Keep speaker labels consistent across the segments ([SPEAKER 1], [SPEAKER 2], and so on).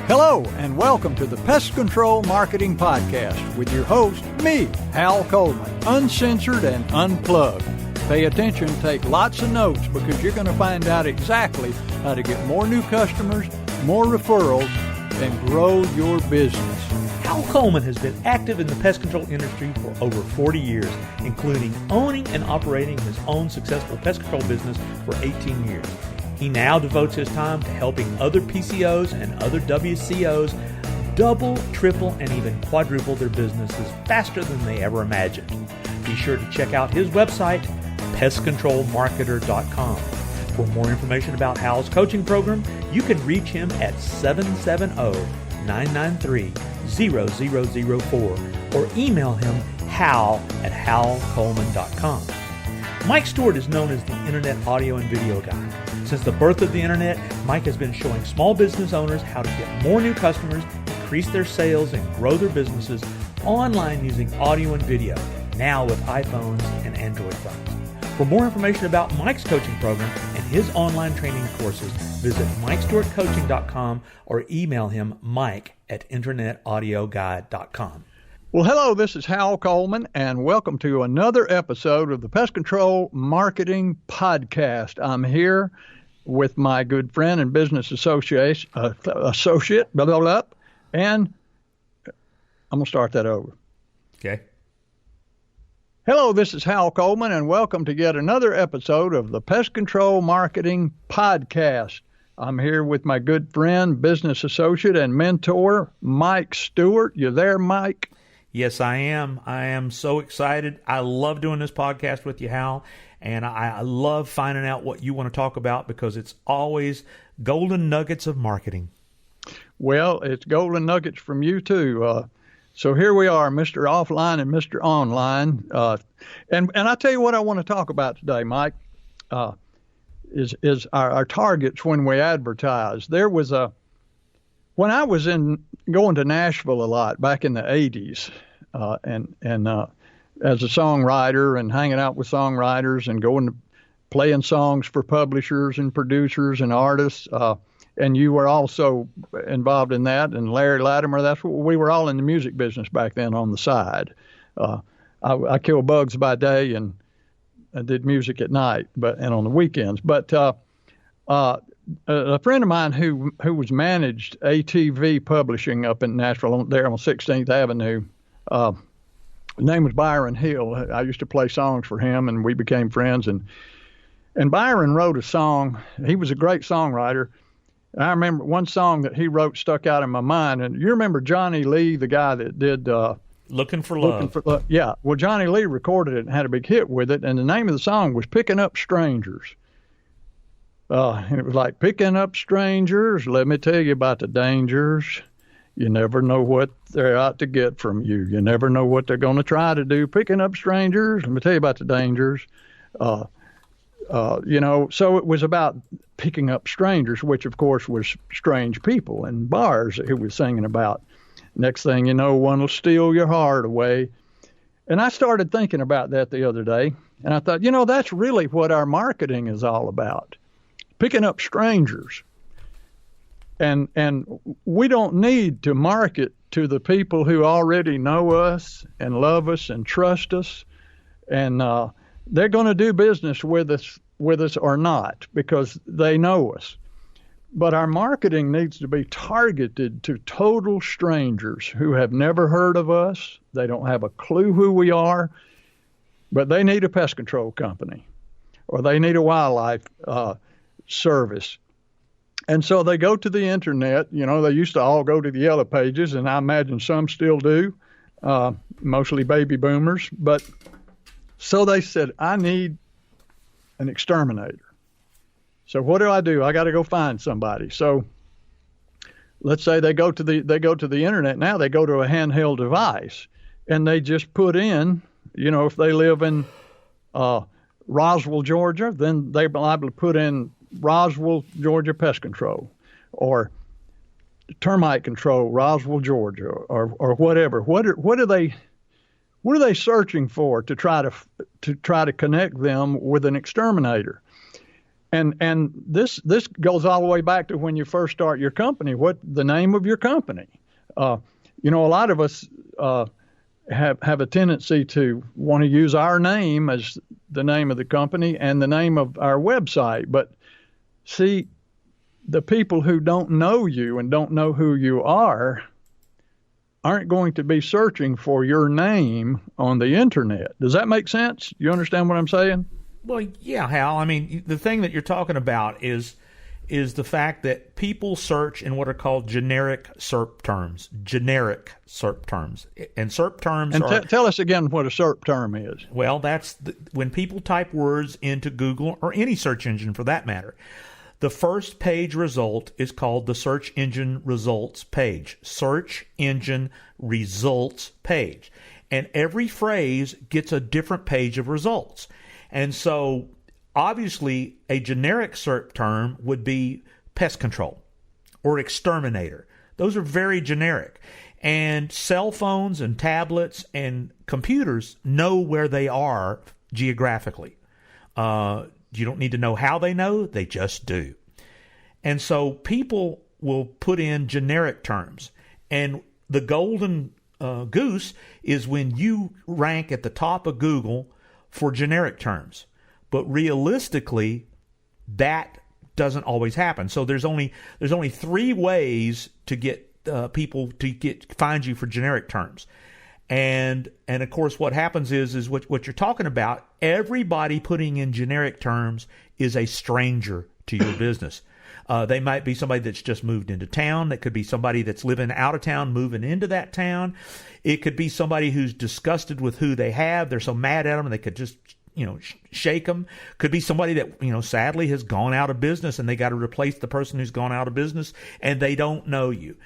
[SPEAKER 1] Hello, and welcome to the Pest Control Marketing Podcast with your host, me, Hal Coleman, uncensored and unplugged. Pay attention, take lots of notes, because you're going to find out exactly how to get more new customers, more referrals, and grow your business.
[SPEAKER 2] Hal Coleman has been active in the pest control industry for over 40 years, including owning and operating his own successful pest control business for 18 years. He now devotes his time to helping other PCOs and other WCOs double, triple, and even quadruple their businesses faster than they ever imagined. Be sure to check out his website, pestcontrolmarketer.com. For more information about Hal's coaching program, you can reach him at 770-993-0004 or email him hal@halcoleman.com. Mike Stewart is known as the Internet audio and video guy. Since the birth of the Internet, Mike has been showing small business owners how to get more new customers, increase their sales, and grow their businesses online using audio and video, now with iPhones and Android phones. For more information about Mike's coaching program and his online training courses, visit MikeStewartCoaching.com or email him mike@internetaudioguide.com.
[SPEAKER 1] Well, hello, this is Hal Coleman, and welcome to another episode of the Pest Control Marketing Podcast. I'm here with my good friend and business associate, and I'm going to start that over.
[SPEAKER 2] Okay.
[SPEAKER 1] Hello, this is Hal Coleman, and welcome to yet another episode of the Pest Control Marketing Podcast. I'm here with my good friend, business associate, and mentor, Mike Stewart. You there, Mike?
[SPEAKER 2] Yes, I am. I am so excited. I love doing this podcast with you, Hal, and I love finding out what you want to talk about because it's always golden nuggets of marketing.
[SPEAKER 1] Well, it's golden nuggets from you, too. So here we are, Mr. Offline and Mr. Online. And I tell you what I want to talk about today, Mike, is our targets when we advertise. There was when I was going to Nashville a lot back in the 80s, and as a songwriter and hanging out with songwriters and going to playing songs for publishers and producers and artists, and you were also involved in that, and Larry Latimer. That's what we were all in the music business back then on the side. I killed bugs by day and I did music at night, and on the weekends. But a friend of mine who was managed ATV Publishing up in Nashville, there on 16th Avenue, his name was Byron Hill. I used to play songs for him, and we became friends. And Byron wrote a song. He was a great songwriter. And I remember one song that he wrote stuck out in my mind. And you remember Johnny Lee, the guy that did
[SPEAKER 2] Looking for Love.
[SPEAKER 1] Yeah. Well, Johnny Lee recorded it and had a big hit with it. And the name of the song was Picking Up Strangers. And it was like, picking up strangers, let me tell you about the dangers. You never know what they're out to get from you. You never know what they're going to try to do. Picking up strangers, let me tell you about the dangers. So it was about picking up strangers, which, of course, was strange people in bars that he was singing about. Next thing you know, one will steal your heart away. And I started thinking about that the other day, and I thought, that's really what our marketing is all about, picking up strangers. And we don't need to market to the people who already know us and love us and trust us, and they're going to do business with us or not because they know us. But our marketing needs to be targeted to total strangers who have never heard of us. They don't have a clue who we are, but they need a pest control company or they need a wildlife service. And so they go to the internet. They used to all go to the Yellow Pages, and I imagine some still do, mostly baby boomers. But so they said, I need an exterminator. So what do? I got to go find somebody. So let's say they go to the internet now. They go to a handheld device, and they just put in, if they live in Roswell, Georgia, then they're liable to put in Roswell, Georgia Pest Control, or termite control, Roswell, Georgia, or whatever. What are they searching for to try to connect them with an exterminator? And this goes all the way back to when you first start your company. What the name of your company? A lot of us have a tendency to want to use our name as the name of the company and the name of our website. But see, the people who don't know you and don't know who you are aren't going to be searching for your name on the internet. Does that make sense? You understand what I'm saying?
[SPEAKER 2] Well, yeah, Hal. I mean, the thing that you're talking about is the fact that people search in what are called generic SERP terms. Generic SERP terms. And SERP terms are...
[SPEAKER 1] tell us again what a SERP term is.
[SPEAKER 2] Well, that's when people type words into Google or any search engine for that matter. The first page result is called the search engine results page. Search engine results page. And every phrase gets a different page of results. And so, obviously, a generic SERP term would be pest control or exterminator. Those are very generic. And cell phones and tablets and computers know where they are geographically. You don't need to know how they know, they just do. And so people will put in generic terms. And the golden goose is when you rank at the top of Google for generic terms. But realistically, that doesn't always happen. So there's only 3 ways to get people to find you for generic terms. And of course, what happens is what you're talking about. Everybody putting in generic terms is a stranger to your business. They might be somebody that's just moved into town. That could be somebody that's living out of town, moving into that town. It could be somebody who's disgusted with who they have. They're so mad at them, and they could just, shake them. Could be somebody that, sadly has gone out of business, and they got to replace the person who's gone out of business, and they don't know you.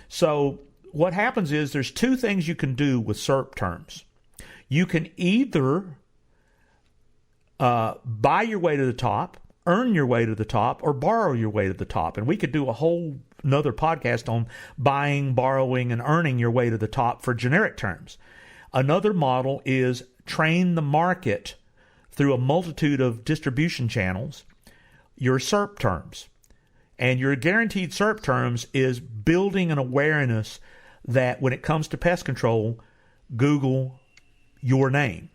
[SPEAKER 2] So what happens is there's 2 things you can do with SERP terms. You can either buy your way to the top, earn your way to the top, or borrow your way to the top. And we could do a whole another podcast on buying, borrowing, and earning your way to the top for generic terms. Another model is train the market through a multitude of distribution channels, your SERP terms. And your guaranteed SERP terms is building an awareness that when it comes to pest control, Google your name.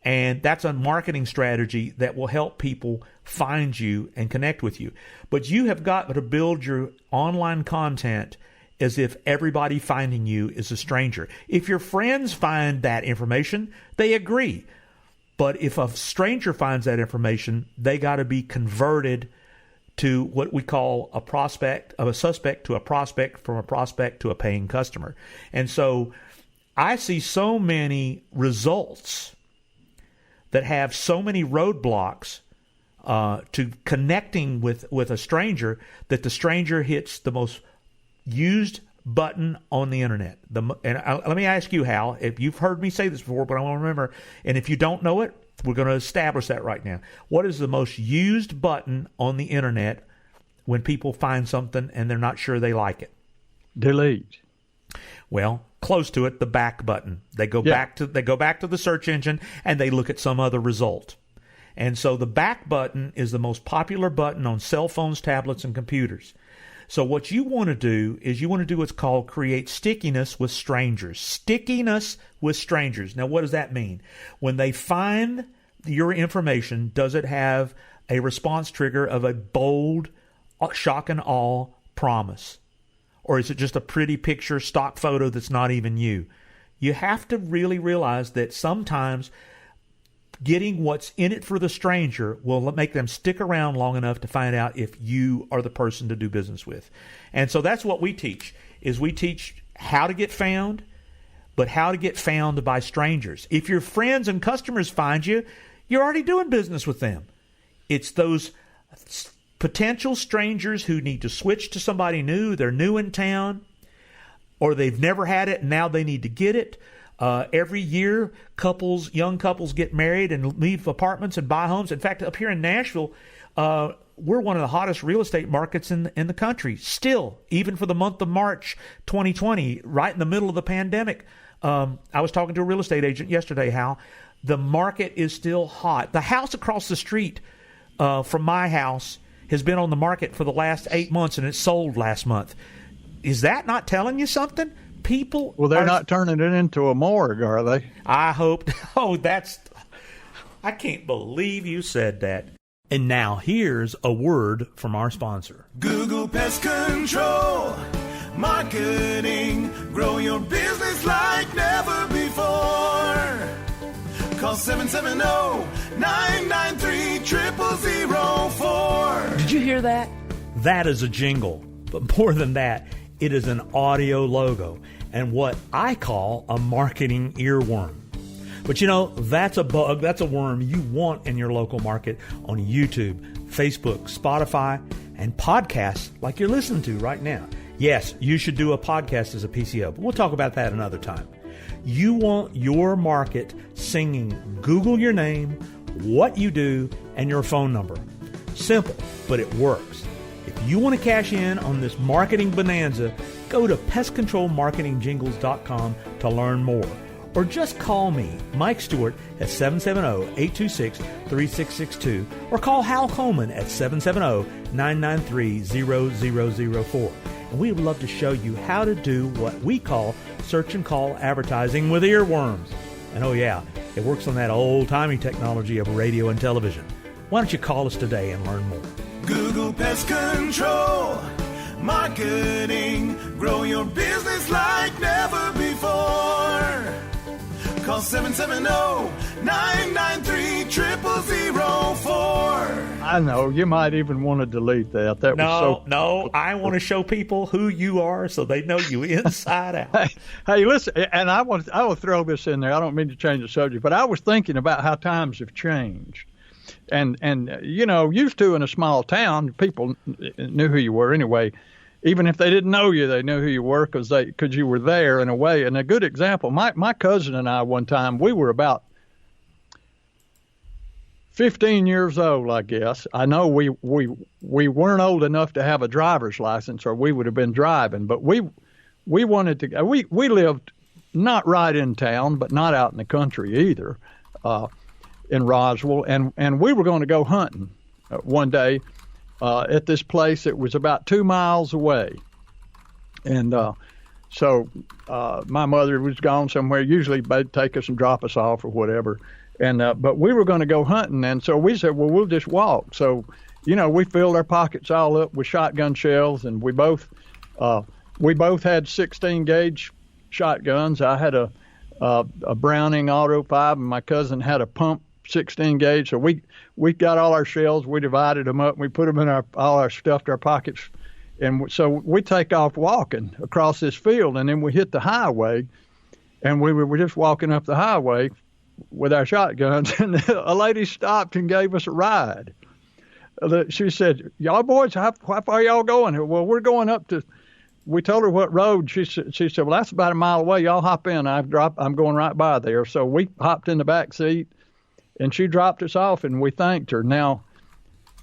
[SPEAKER 2] And that's a marketing strategy that will help people find you and connect with you. But you have got to build your online content as if everybody finding you is a stranger. If your friends find that information, they agree. But if a stranger finds that information, they got to be converted to what we call a prospect, of a suspect to a prospect, from a prospect to a paying customer. And so I see so many results that have so many roadblocks to connecting with a stranger that the stranger hits the most used button on the internet. Let me ask you, Hal, if you've heard me say this before, but I want to remember, and if you don't know it, we're going to establish that right now. What is the most used button on the internet when people find something and they're not sure they like it?
[SPEAKER 1] Delete.
[SPEAKER 2] Well, close to it, the back button. They go back to the search engine and they look at some other result. And so the back button is the most popular button on cell phones, tablets, and computers. So what you want to do is you want to do what's called create stickiness with strangers. Stickiness with strangers. Now, what does that mean? When they find your information, does it have a response trigger of a bold, shock and awe promise? Or is it just a pretty picture, stock photo that's not even you? You have to really realize that sometimes getting what's in it for the stranger will make them stick around long enough to find out if you are the person to do business with. And so that's what we teach, is we teach how to get found, but how to get found by strangers. If your friends and customers find you, you're already doing business with them. It's those potential strangers who need to switch to somebody new, they're new in town, or they've never had it and now they need to get it. Every year, young couples get married and leave apartments and buy homes. In fact, up here in Nashville, we're one of the hottest real estate markets in the country. Still, even for the month of March 2020, right in the middle of the pandemic. I was talking to a real estate agent yesterday, Hal. The market is still hot. The house across the street from my house has been on the market for the last 8 months, and it sold last month. Is that not telling you something? People.
[SPEAKER 1] Well, they're not turning it into a morgue, are they?
[SPEAKER 2] I hope. Oh, I can't believe you said that. And now here's a word from our sponsor.
[SPEAKER 3] Google Pest Control Marketing. Grow your business like never before. Call 770-993-0004.
[SPEAKER 2] Did you hear that? That is a jingle. But more than that, it is an audio logo and what I call a marketing earworm. But you know, that's a bug, that's a worm you want in your local market on YouTube, Facebook, Spotify, and podcasts like you're listening to right now. Yes, you should do a podcast as a PCO, but we'll talk about that another time. You want your market singing Google your name, what you do, and your phone number. Simple, but it works. If you want to cash in on this marketing bonanza, go to pestcontrolmarketingjingles.com to learn more. Or just call me, Mike Stewart, at 770-826-3662, or call Hal Coleman at 770-993-0004. And we would love to show you how to do what we call search and call advertising with earworms. And oh yeah, it works on that old-timey technology of radio and television. Why don't you call us today and learn more?
[SPEAKER 3] Google Pest Control Marketing. Grow your business like never before. Call 770-993-0004.
[SPEAKER 1] I know. You might even want to delete that.
[SPEAKER 2] No, I want to show people who you are so they know you inside out.
[SPEAKER 1] Hey, listen, and I will throw this in there. I don't mean to change the subject, but I was thinking about how times have changed. And you know, used to in a small town, people knew who you were anyway. Even if they didn't know you, they knew who you were because you were there in a way. And a good example, my cousin and I one time, we were about 15 years old, I guess. I know we weren't old enough to have a driver's license, or we would have been driving. But we wanted to. We lived not right in town, but not out in the country either. In Roswell, and we were going to go hunting one day at this place that was about 2 miles away. And so my mother was gone somewhere. Usually they'd take us and drop us off or whatever. And but we were going to go hunting, and so we said, well, we'll just walk. So, you know, we filled our pockets all up with shotgun shells, and we both had 16 gauge shotguns. I had a Browning Auto 5, and my cousin had a pump 16 gauge. So we got all our shells, we divided them up, and we put them in all our stuffed our pockets. And so we take off walking across this field, and then we hit the highway, and we were just walking up the highway with our shotguns, and a lady stopped and gave us a ride. She said, y'all boys, how far y'all going? Well, we're going up to, we told her what road. She said, well, that's about a mile away. Y'all hop in. I'm going right by there. So we hopped in the back seat, and she dropped us off, and we thanked her. Now,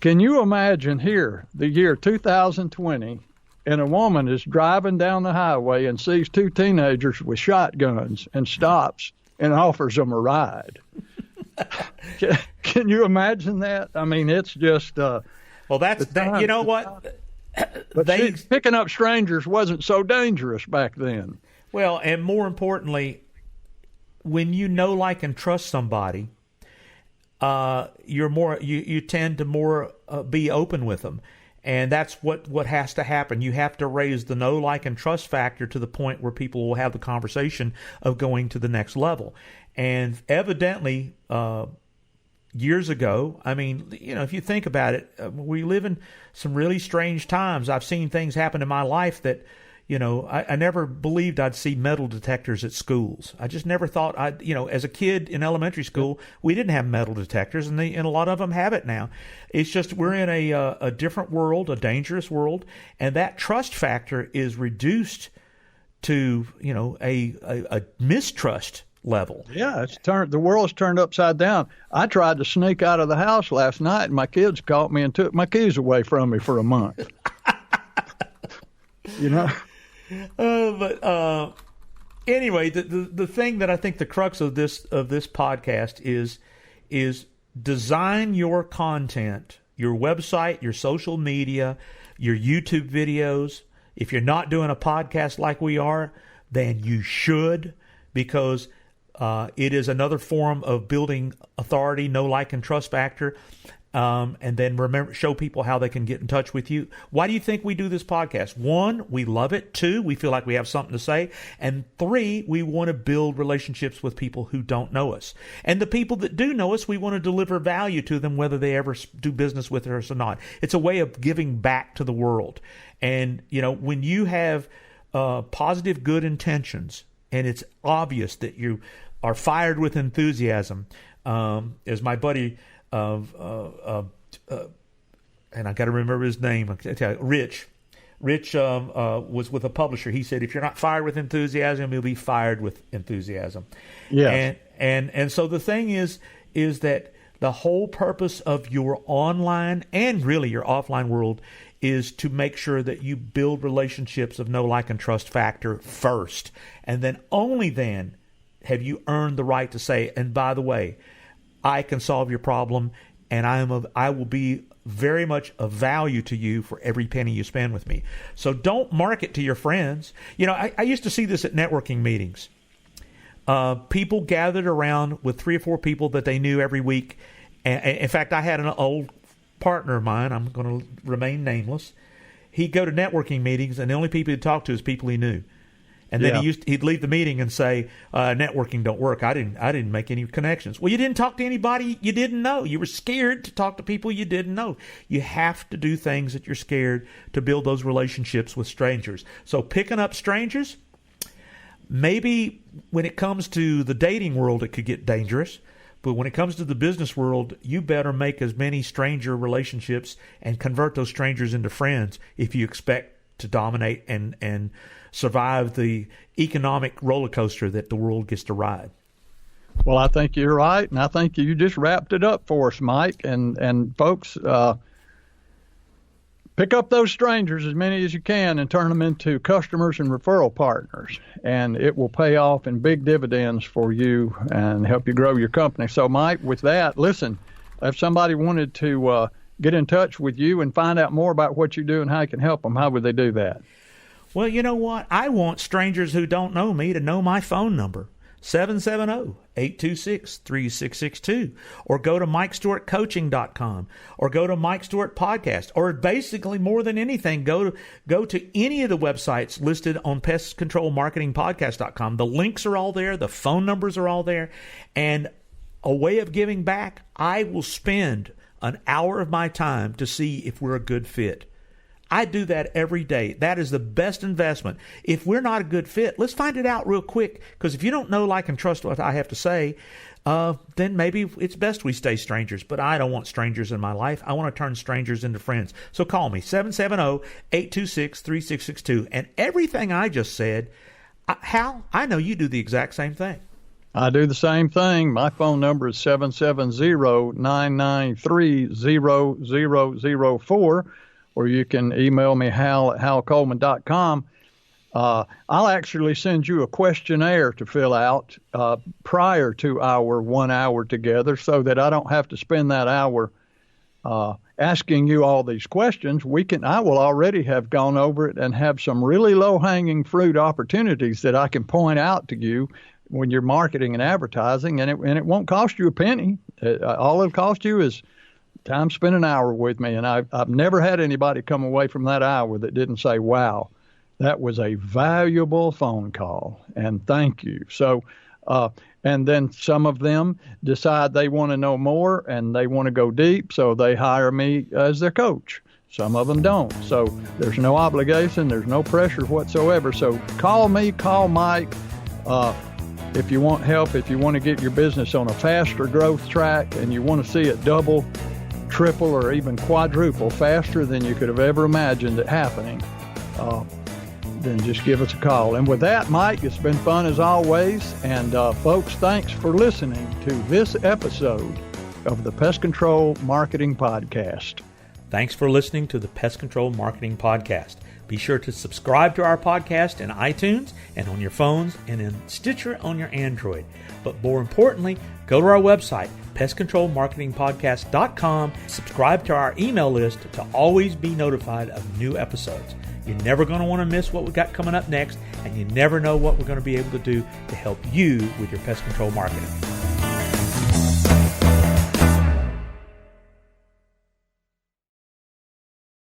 [SPEAKER 1] can you imagine here, the year 2020, and a woman is driving down the highway and sees two teenagers with shotguns and stops and offers them a ride? Can you imagine that? I mean, it's just...
[SPEAKER 2] well, that's... you know what?
[SPEAKER 1] But picking up strangers wasn't so dangerous back then.
[SPEAKER 2] Well, and more importantly, when you know, like, and trust somebody... you tend to more be open with them, and that's what has to happen. You have to raise the know, like, and trust factor to the point where people will have the conversation of going to the next level. And evidently, years ago, I mean, you know, if you think about it, we live in some really strange times. I've seen things happen in my life that, you know, I never believed I'd see metal detectors at schools. I just never thought as a kid in elementary school, we didn't have metal detectors, and a lot of them have it now. It's just we're in a different world, a dangerous world, and that trust factor is reduced to, you know, a mistrust level.
[SPEAKER 1] Yeah, the world's turned upside down. I tried to sneak out of the house last night, and my kids caught me and took my keys away from me for a month. You know.
[SPEAKER 2] But anyway, the thing that I think the crux of this podcast is design your content your website, your social media, your YouTube videos. If you're not doing a podcast like we are, then you should, because it is another form of building authority, know, like, and trust factor. And then remember, show people how they can get in touch with you. Why do you think we do this podcast? 1, we love it. 2, we feel like we have something to say. And 3, we want to build relationships with people who don't know us. And the people that do know us, we want to deliver value to them, whether they ever do business with us or not. It's a way of giving back to the world. And, when you have positive, good intentions, and it's obvious that you are fired with enthusiasm, as my buddy and I got to remember his name. Rich was with a publisher. He said, if you're not fired with enthusiasm, you'll be fired with enthusiasm.
[SPEAKER 1] Yeah.
[SPEAKER 2] And so the thing is that the whole purpose of your online and really your offline world is to make sure that you build relationships of know, like, and trust factor first. And then only then have you earned the right to say, and by the way, I can solve your problem, and I will be very much of value to you for every penny you spend with me. So don't market to your friends. I used to see this at networking meetings. People gathered around with 3 or 4 people that they knew every week. And in fact, I had an old partner of mine. I'm going to remain nameless. He'd go to networking meetings, and the only people he'd talk to is people he knew. And then he'd leave the meeting and say, networking don't work. I didn't make any connections. Well, you didn't talk to anybody you didn't know. You were scared to talk to people you didn't know. You have to do things that you're scared to build those relationships with strangers. So picking up strangers, maybe when it comes to the dating world, it could get dangerous. But when it comes to the business world, you better make as many stranger relationships and convert those strangers into friends if you expect to dominate and survive the economic roller coaster that the world gets to ride.
[SPEAKER 1] Well, I think you're right, and I think you just wrapped it up for us, Mike. And folks, pick up those strangers, as many as you can, and turn them into customers and referral partners, and it will pay off in big dividends for you and help you grow your company. So, Mike, with that, listen, if somebody wanted to get in touch with you and find out more about what you do and how you can help them, how would they do that?
[SPEAKER 2] Well, you know what? I want strangers who don't know me to know my phone number, 770-826-3662, or go to MikeStewartCoaching.com, or go to Mike Stewart Podcast, or basically more than anything, go to any of the websites listed on Pest Control Marketing Podcast.com. The links are all there. The phone numbers are all there. And a way of giving back, I will spend an hour of my time to see if we're a good fit. I do that every day. That is the best investment. If we're not a good fit, let's find it out real quick, because if you don't know, like, and trust what I have to say, then maybe it's best we stay strangers. But I don't want strangers in my life. I want to turn strangers into friends. So call me, 770-826-3662. And everything I just said, Hal, I know you do the exact same thing.
[SPEAKER 1] I do the same thing. My phone number is 770-993-0004. Or you can email me, hal@halcoleman.com. I'll actually send you a questionnaire to fill out prior to our 1 hour together, so that I don't have to spend that hour asking you all these questions. I will already have gone over it and have some really low-hanging fruit opportunities that I can point out to you when you're marketing and advertising, and it won't cost you a penny. All it'll cost you is time spent an hour with me, and I've never had anybody come away from that hour that didn't say, wow, that was a valuable phone call, and thank you. So, and then some of them decide they want to know more and they want to go deep, so they hire me as their coach. Some of them don't. So there's no obligation, there's no pressure whatsoever. So call me, call Mike. If you want help, if you want to get your business on a faster growth track and you want to see it double, triple, or even quadruple faster than you could have ever imagined it happening, then just give us a call. And with that, Mike, it's been fun as always. And folks, thanks for listening to this episode of the Pest Control Marketing Podcast.
[SPEAKER 2] Thanks for listening to the Pest Control Marketing Podcast. Be sure to subscribe to our podcast in iTunes and on your phones and in Stitcher on your Android. But more importantly, go to our website, pestcontrolmarketingpodcast.com. Subscribe to our email list to always be notified of new episodes. You're never going to want to miss what we've got coming up next, and you never know what we're going to be able to do to help you with your pest control marketing.